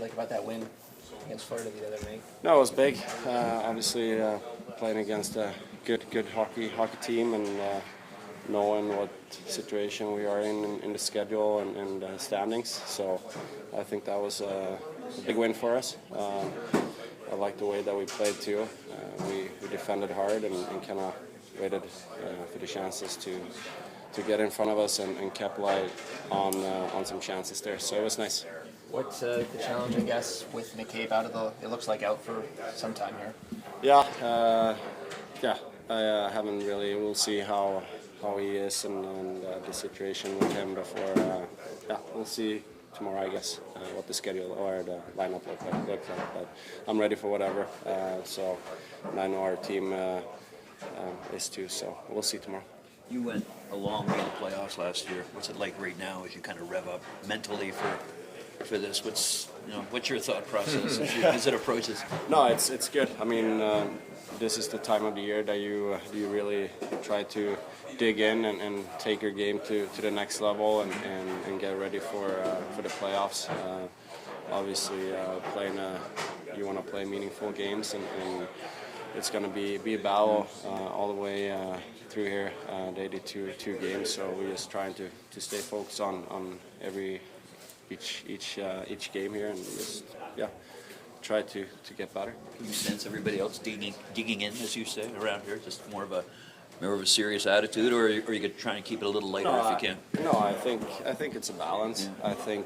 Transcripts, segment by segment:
like about that win against Florida the other night? No, it was big. Obviously, playing against a good hockey team and knowing what situation we are in the schedule and standings. So I think that was a big win for us. I like the way that we played too. We defended hard and kind of waited for the chances to get in front of us and capitalize on some chances there. So it was nice. What's the challenge, I guess, with McCabe it looks like out for some time here? Yeah, I haven't really. We'll see how he is and the situation with him before. We'll see tomorrow, I guess, what the schedule or the lineup looks like. But I'm ready for whatever. And I know our team is too. So we'll see tomorrow. You went a long way in the playoffs last year. What's it like right now as you kind of rev up mentally for this? What's your thought process as it approaches? No, it's good. I mean, this is the time of the year that you really try to dig in and take your game to the next level and get ready for the playoffs. Obviously, you want to play meaningful games and it's going to be a battle all the way through here. They did two games, so we're just trying to stay focused on each game here and just try to get better. Can you sense everybody else digging in, as you say, around here? Just more of a serious attitude, or are you trying to keep it a little lighter if you can? No, I think it's a balance. Yeah. I think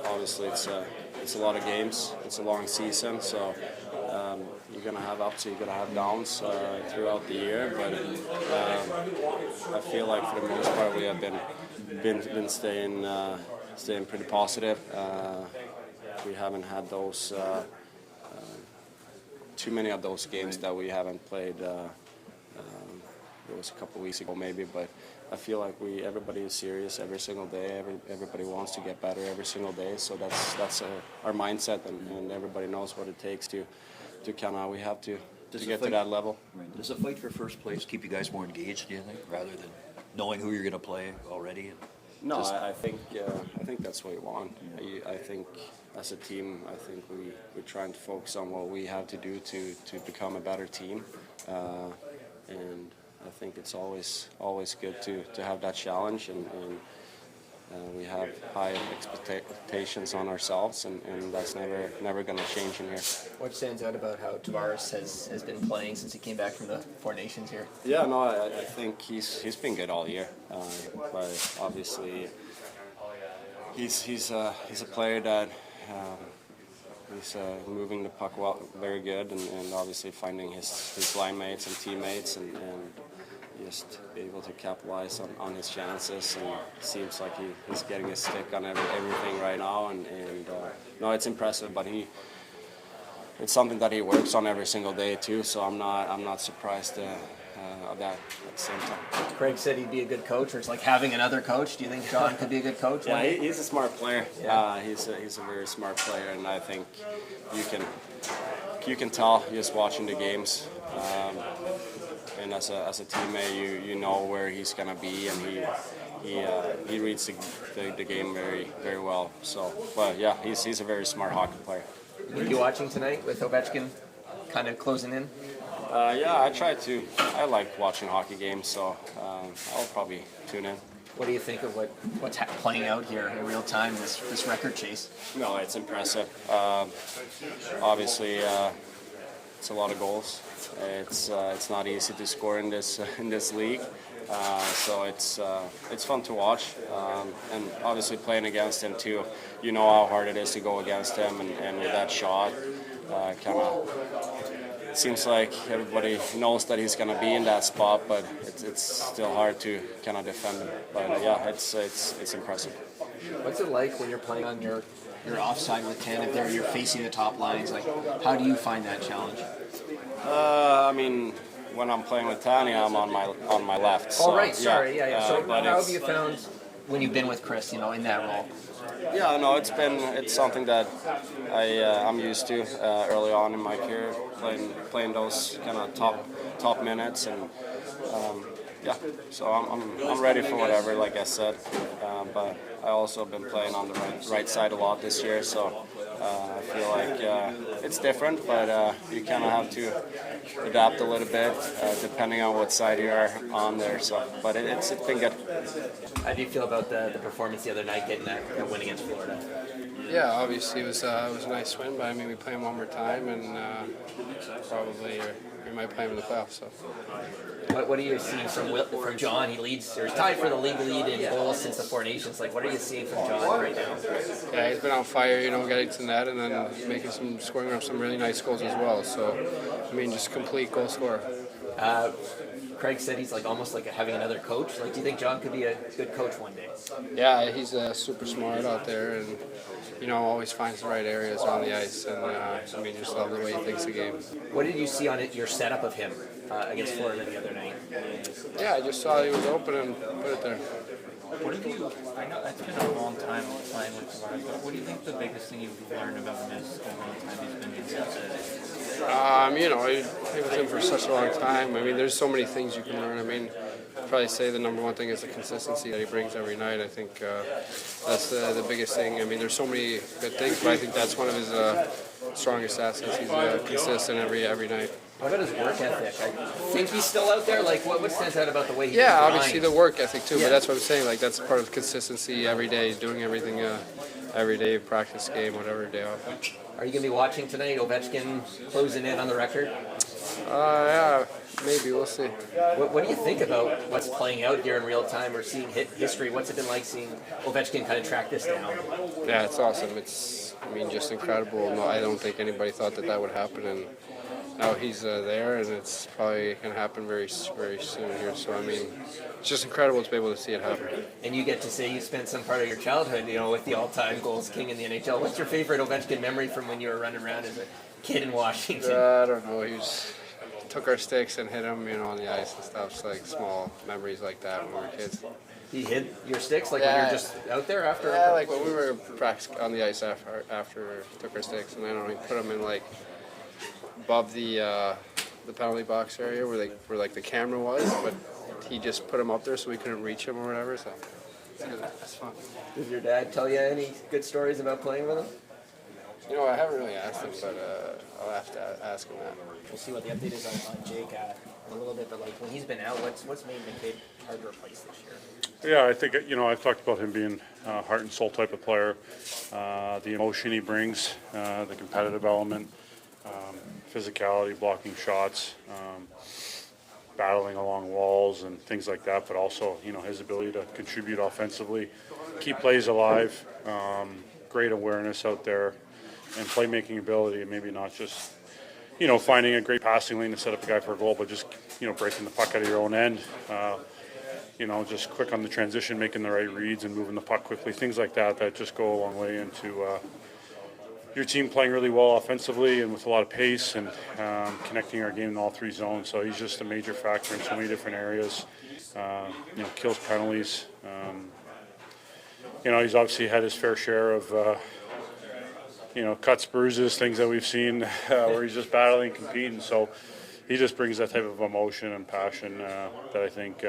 obviously it's a lot of games. It's a long season, so you're gonna have ups, you're gonna have downs throughout the year. But I feel like for the most part we have been staying pretty positive. We haven't had those too many of those games that we haven't played. It was a couple weeks ago maybe, but I feel like everybody is serious every single day. Everybody wants to get better every single day. So that's our mindset, and everybody knows what it takes to kind of we have to get to that level. Right. Does the fight for first place keep you guys more engaged, do you think, rather than knowing who you're going to play already? No, I think that's what we want. I think as a team, I think we're trying to focus on what we have to do to become a better team, and I think it's always good to have that challenge, and we have high expectations on ourselves, and that's never going to change in here. What stands out about how Tavares has been playing since he came back from the Four Nations here? Yeah, no, I think he's been good all year, but obviously he's a player that he's moving the puck well, very good, and obviously finding his line mates and teammates and just be able to capitalize on his chances, and it seems like he's getting his stick on everything right now, and no, it's impressive, but it's something that he works on every single day too, so I'm not surprised of that at the same time. Craig said he'd be a good coach, or it's like having another coach. Do you think John could be a good coach? Yeah, he's a smart player. Yeah. He's a very smart player, and I think you can tell just watching the games. And as a teammate, you know where he's gonna be, and he reads the game very well. So, but yeah, he's a very smart hockey player. Will you be watching tonight with Ovechkin kind of closing in? Yeah, I like watching hockey games, so I'll probably tune in. What do you think of what's playing out here in real time, this record chase? No, it's impressive. Obviously, it's a lot of goals. It's not easy to score in this league, so it's fun to watch. And obviously playing against him too, you know how hard it is to go against him, and with that shot, kind of seems like everybody knows that he's going to be in that spot, but it's still hard to kind of defend him. But yeah, it's impressive. What's it like when you're playing on your offside with Canada there, you're facing the top lines? Like, how do you find that challenge? I mean, when I'm playing with Tanya, I'm on my left. So, oh, right, sorry, yeah. So how have you found when you've been with Chris, in that role? Yeah, no, it's something that I'm used to early on in my career, playing those kind of top minutes, and so I'm ready for whatever, like I said. But I also been playing on the right side a lot this year, so I feel like it's different, but you kind of have to adapt a little bit depending on what side you are on there. So, but it's been good. How do you feel about the performance the other night, getting that win against Florida? Yeah, obviously it was a nice win, but I mean we play him one more time, and probably we might play him in the playoffs. So. What are you seeing from John? He leads, or he's tied for the league lead in goals since the Four Nations. Like, what are you seeing from John right now? Yeah, he's been on fire, getting to net and then scoring up some really nice goals as well. So, I mean, just complete goal scorer. Craig said he's like almost like having another coach. Like, do you think John could be a good coach one day? Yeah, he's super smart out there, and always finds the right areas on the ice. And I mean, just love the way he thinks the game. What did you see on your setup of him against Florida the other night? Yeah, I just saw he was open and put it there. What do you? I know it's been a long time playing with Tavares, but what do you think the biggest thing you've learned about him is over the time he's been here? I played with him for such a long time. I mean, there's so many things you can learn. I mean, I'd probably say the number one thing is the consistency that he brings every night. I think that's the biggest thing. I mean, there's so many good things, but I think that's one of his strongest assets. He's consistent every night. What about his work ethic? I think he's still out there. Like, what stands out about the way he Yeah, grinds? obviously the work ethic too, but that's what I'm saying. Like, that's part of consistency every day, doing everything every day, practice, game, whatever, day off. Are you going to be watching tonight? Ovechkin closing in on the record? Yeah, maybe. We'll see. What do you think about what's playing out here in real time or seeing history? What's it been like seeing Ovechkin kind of track this down? Yeah, it's awesome. Just incredible. No, I don't think anybody thought that would happen, and now he's there, and it's probably going to happen very, very soon here. So, I mean, it's just incredible to be able to see it happen. And you get to say you spent some part of your childhood, with the all-time goals king in the NHL. What's your favorite Ovechkin memory from when you were running around as a kid in Washington? I don't know. He took our sticks and hit them, on the ice and stuff. So, like, small memories like that when we were kids. He hit your sticks when you were just out there after? Yeah, like when we were practicing on the ice after he took our sticks, and then we put them in like above the penalty box area where the camera was, but he just put them up there so we couldn't reach him or whatever. So it's fun. Did your dad tell you any good stories about playing with him? I haven't really asked him, but I'll have to ask him that. We'll see what the update is on Jake in a little bit, but like when he's been out, what's made McCabe hard to replace this year? Yeah, I think, I've talked about him being a heart and soul type of player. The emotion he brings, the competitive element, physicality, blocking shots, battling along walls and things like that, but also, his ability to contribute offensively, keep plays alive, great awareness out there, and playmaking ability, and maybe not just, finding a great passing lane to set up a guy for a goal, but just, breaking the puck out of your own end. Just quick on the transition, making the right reads and moving the puck quickly, things like that just go a long way into your team playing really well offensively and with a lot of pace and connecting our game in all three zones. So he's just a major factor in so many different areas. Kills penalties. He's obviously had his fair share of cuts, bruises, things that we've seen where he's just battling, competing. So he just brings that type of emotion and passion that I think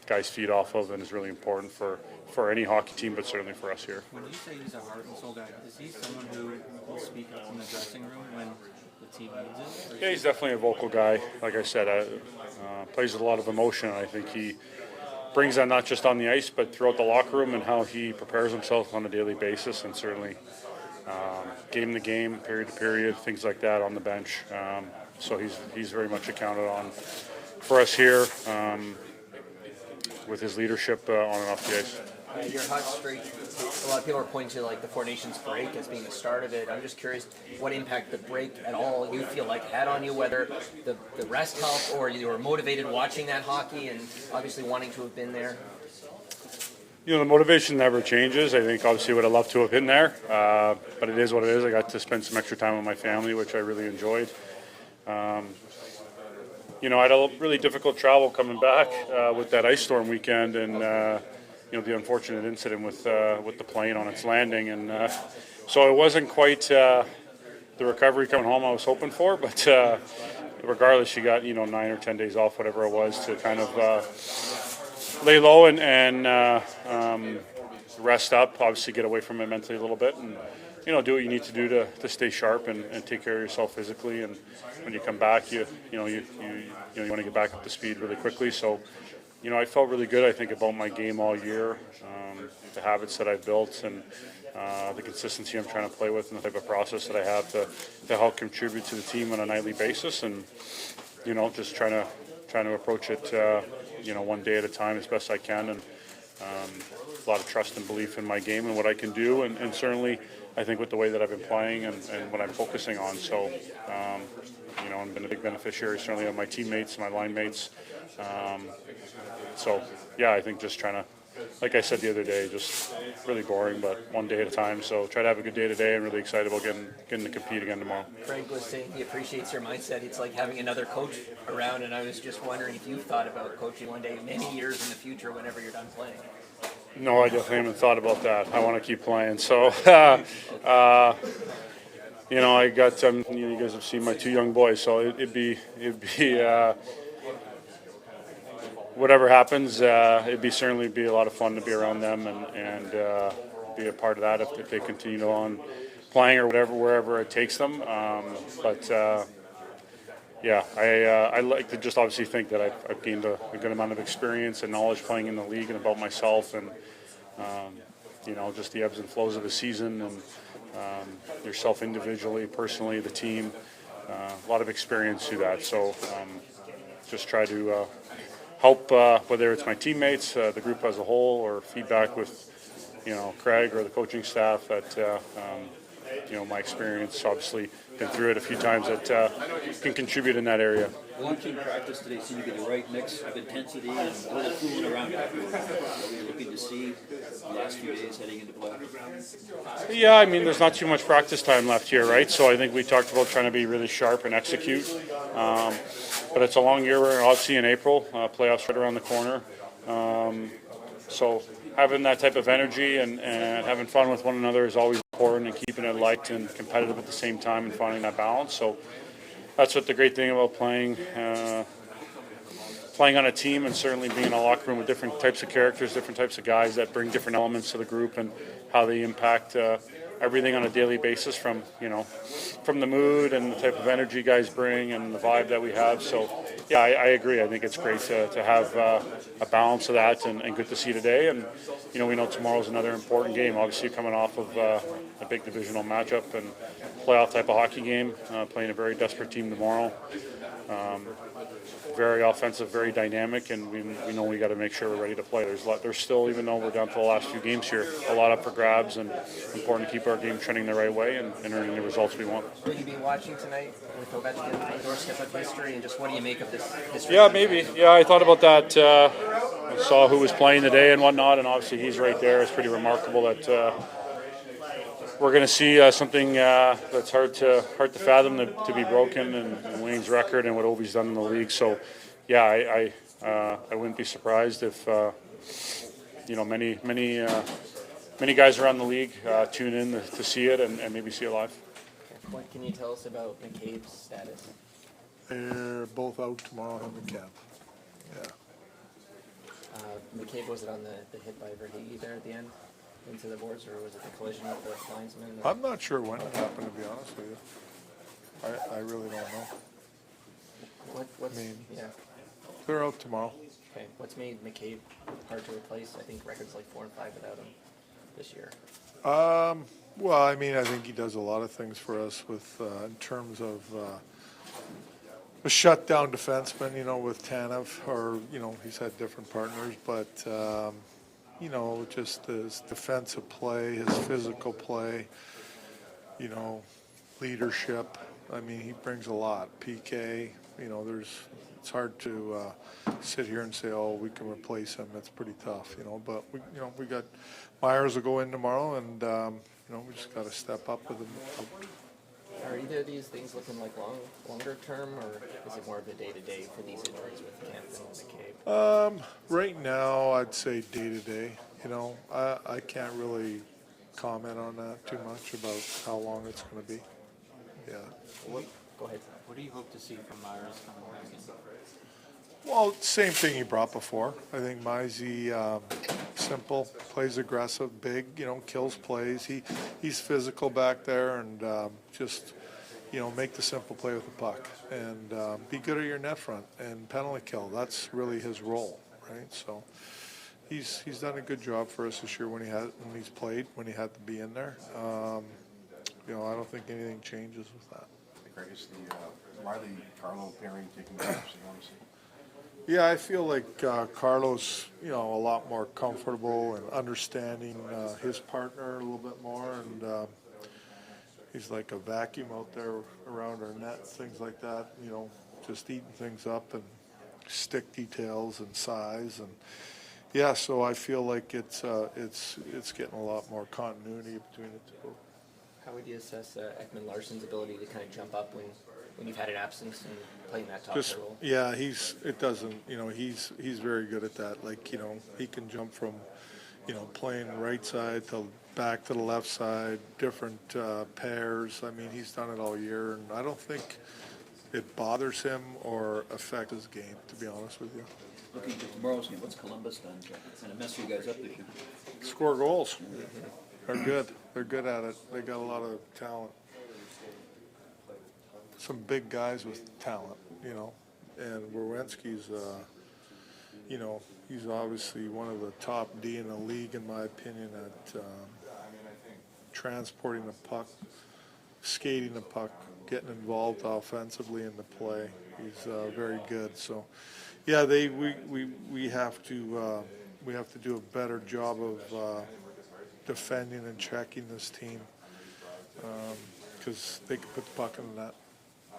guys feed off of and is really important for any hockey team, but certainly for us here. When you say he's a heart and soul guy, is he someone who will speak up in the dressing room when the team needs it? Yeah, he's definitely a vocal guy. Like I said, plays with a lot of emotion. I think he brings that not just on the ice, but throughout the locker room and how he prepares himself on a daily basis, and certainly game to game, period to period, things like that on the bench. So he's very much accounted on for us here with his leadership on and off the ice. Your hot streak, a lot of people are pointing to like the Four Nations break as being the start of it. I'm just curious what impact the break at all you feel like had on you, whether the rest helped or you were motivated watching that hockey and obviously wanting to have been there. The motivation never changes. I think obviously would have loved to have been there, but it is what it is. I got to spend some extra time with my family, which I really enjoyed. I had a really difficult travel coming back with that ice storm weekend, and the unfortunate incident with the plane on its landing, and so it wasn't quite the recovery coming home I was hoping for. But regardless, you got 9 or 10 days off, whatever it was, to kind of lay low and rest up. Obviously, get away from it mentally a little bit, and do what you need to do to stay sharp and take care of yourself physically. And when you come back, you want to get back up to speed really quickly. So, I felt really good, I think, about my game all year, the habits that I've built, and the consistency I'm trying to play with, and the type of process that I have to help contribute to the team on a nightly basis. And, just trying to approach it, one day at a time as best I can. And a lot of trust and belief in my game and what I can do. And certainly, I think with the way that I've been playing and what I'm focusing on. So, I've been a big beneficiary, certainly, of my teammates, my line mates. So, I think just trying to, like I said the other day, just really boring, but one day at a time. So try to have a good day today, and really excited about getting to compete again tomorrow. Frank was saying he appreciates your mindset. It's like having another coach around, and I was just wondering if you've thought about coaching one day, many years in the future, whenever you're done playing. No, I definitely haven't thought about that. I want to keep playing. So, I got you guys have seen my two young boys, so it'd be whatever happens, it'd certainly be a lot of fun to be around them and be a part of that if they continue on playing or wherever it takes them. I like to just obviously think that I've gained a good amount of experience and knowledge playing in the league and about myself, and just the ebbs and flows of the season, and yourself individually, personally, the team, a lot of experience through that. So just try to help, whether it's my teammates, the group as a whole, or feedback with, Craig or the coaching staff that, my experience, obviously been through it a few times, that can contribute in that area. Well, team practice today seemed to get the right mix of intensity and a little fooling around afterwards. Are we looking to see the last few days heading into play? Yeah, there's not too much practice time left here, right? So I think we talked about trying to be really sharp and execute. But it's a long year. We're obviously in April, playoffs right around the corner. So having that type of energy and having fun with one another is always important, and keeping it light and competitive at the same time and finding that balance. So that's what the great thing about playing on a team, and certainly being in a locker room with different types of characters, different types of guys that bring different elements to the group, and how they impact everything on a daily basis, from the mood and the type of energy guys bring and the vibe that we have. So I agree. I think it's great to have a balance of that, and good to see today. And we know tomorrow's another important game, obviously coming off of a big divisional matchup and playoff type of hockey game, playing a very desperate team tomorrow. Very offensive, very dynamic, and we know we got to make sure we're ready to play. There's still, even though we're down to the last few games here, a lot up for grabs, and important to keep our game trending the right way and earning the results we want. Will you be watching tonight with Ovechkin on the doorstep of history, and just what do you make of this history? Yeah, maybe. Yeah, I thought about that. I saw who was playing today and whatnot, and obviously he's right there. It's pretty remarkable that we're going to see something that's hard to fathom to be broken, and Wayne's record and what Ovi's done in the league. So, yeah, I wouldn't be surprised if many guys around the league tune in to see it and maybe see it live. What can you tell us about McCabe's status? They're both out tomorrow in the cap. Yeah. McCabe, was it on the hit by Verhege there at the end into the boards, or was it the collision with the linesman? I'm not sure when it happened, to be honest with you. I really don't know. What's I mean- yeah? They're out tomorrow. Okay. What's made McCabe hard to replace? I think records like 4 and 5 without him this year. Well, I think he does a lot of things for us with in terms of a shutdown defenseman, with Tanev, or, he's had different partners, but, just his defensive play, his physical play, leadership. He brings a lot. PK, it's hard to sit here and say, oh, we can replace him. It's pretty tough, but we got Myers will go in tomorrow, and, we just got to step up with him. Are either of these things looking like longer term, or is it more of a day-to-day for these injuries with Campbell and McCabe? Right now, I'd say day-to-day. I can't really comment on that too much about how long it's going to be. Yeah. Go ahead. What do you hope to see from Myers coming back Well, same thing he brought before. I think Mizey, simple, plays aggressive, big, kills plays. He's physical back there and just, make the simple play with the puck and be good at your net front and penalty kill. That's really his role, right? So he's done a good job for us this year when he's played, when he had to be in there. I don't think anything changes with that. Greg, is the Riley-Carlo pairing taking the steps you want to see? Yeah, I feel like Carlos, a lot more comfortable and understanding his partner a little bit more, and he's like a vacuum out there around our net, things like that. Just eating things up and stick details and size, and yeah. So I feel like it's getting a lot more continuity between the two. How would you assess Ekamn-Larsson's ability to kind of jump up when you've had an absence and play in that top pair role? Yeah, he's very good at that. Like, he can jump from, playing right side to back to the left side, different pairs. I mean, he's done it all year, and I don't think it bothers him or affects his game, to be honest with you. Looking at tomorrow's game, what's Columbus done to kind of mess you guys up this year? Score goals. They're good. They're good at it. They got a lot of talent. Some big guys with talent, and Werenski's, he's obviously one of the top D in the league, in my opinion, at transporting the puck, skating the puck, getting involved offensively in the play. He's very good. So, yeah, we have to do a better job of defending and checking this team because they can put the puck in the net.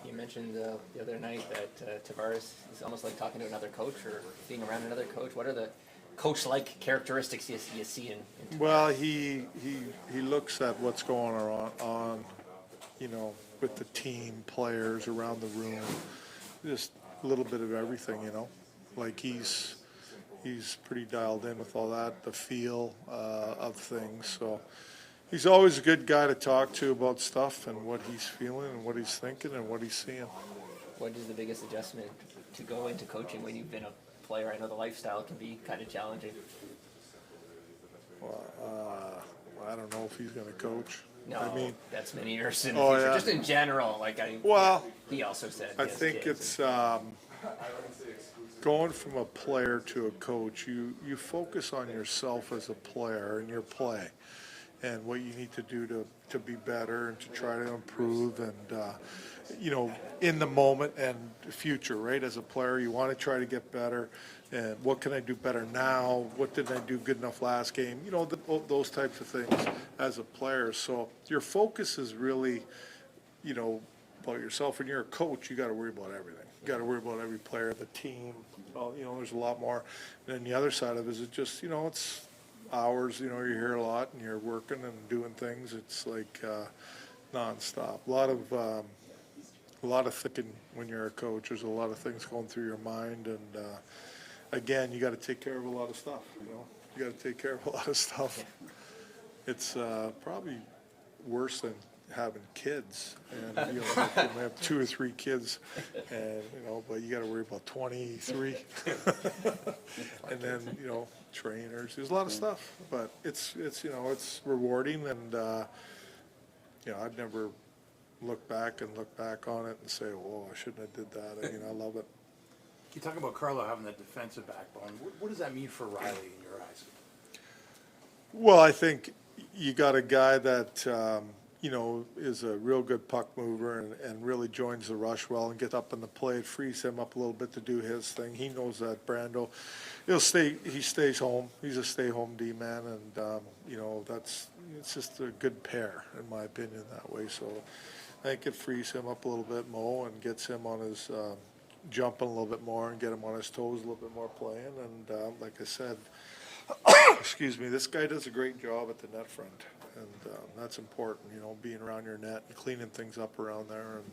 You mentioned the other night that Tavares is almost like talking to another coach or being around another coach. What are the coach-like characteristics you see in Tavares? Well, he looks at what's going on, with the team, players around the room, just a little bit of everything, Like he's pretty dialed in with all that, the feel of things. So he's always a good guy to talk to about stuff and what he's feeling and what he's thinking and what he's seeing. What is the biggest adjustment to go into coaching when you've been a player? I know the lifestyle can be kind of challenging. Well, I don't know if he's going to coach. No, I mean, that's many years in the future. Yeah. Just in general, he also said. I think it's going from a player to a coach. You focus on yourself as a player and your play, and what you need to do to be better and to try to improve, and in the moment and future. Right, as a player, you want to try to get better. And what can I do better now? What didn't I do good enough last game? Those types of things as a player. So your focus is really, about yourself. When you're a coach, you got to worry about everything. You got to worry about every player, the team. Well, there's a lot more. And then the other side of it is just, it's hours. You're here a lot and you're working and doing things. It's like nonstop. A lot of thinking when you're a coach. There's a lot of things going through your mind, and again, you got to take care of a lot of stuff. You got to take care of a lot of stuff. It's probably worse than having kids, and you have 2 or 3 kids, and but you got to worry about 23, and then trainers. There's a lot of stuff, but it's rewarding, and I'd never look back on it and say, "Oh, I shouldn't have did that." I mean, I love it. You talk about Carlo having that defensive backbone. What does that mean for Riley in your eyes? Well, I think you got a guy that is a real good puck mover and really joins the rush well and gets up in the play. It frees him up a little bit to do his thing. He knows that Brando, he stays home. He's a stay-home D-man, and it's just a good pair in my opinion that way. So I think it frees him up a little bit, Mo, and gets him on his jumping a little bit more and get him on his toes a little bit more playing. And like I said, excuse me, this guy does a great job at the net front, and that's important, being around your net and cleaning things up around there. And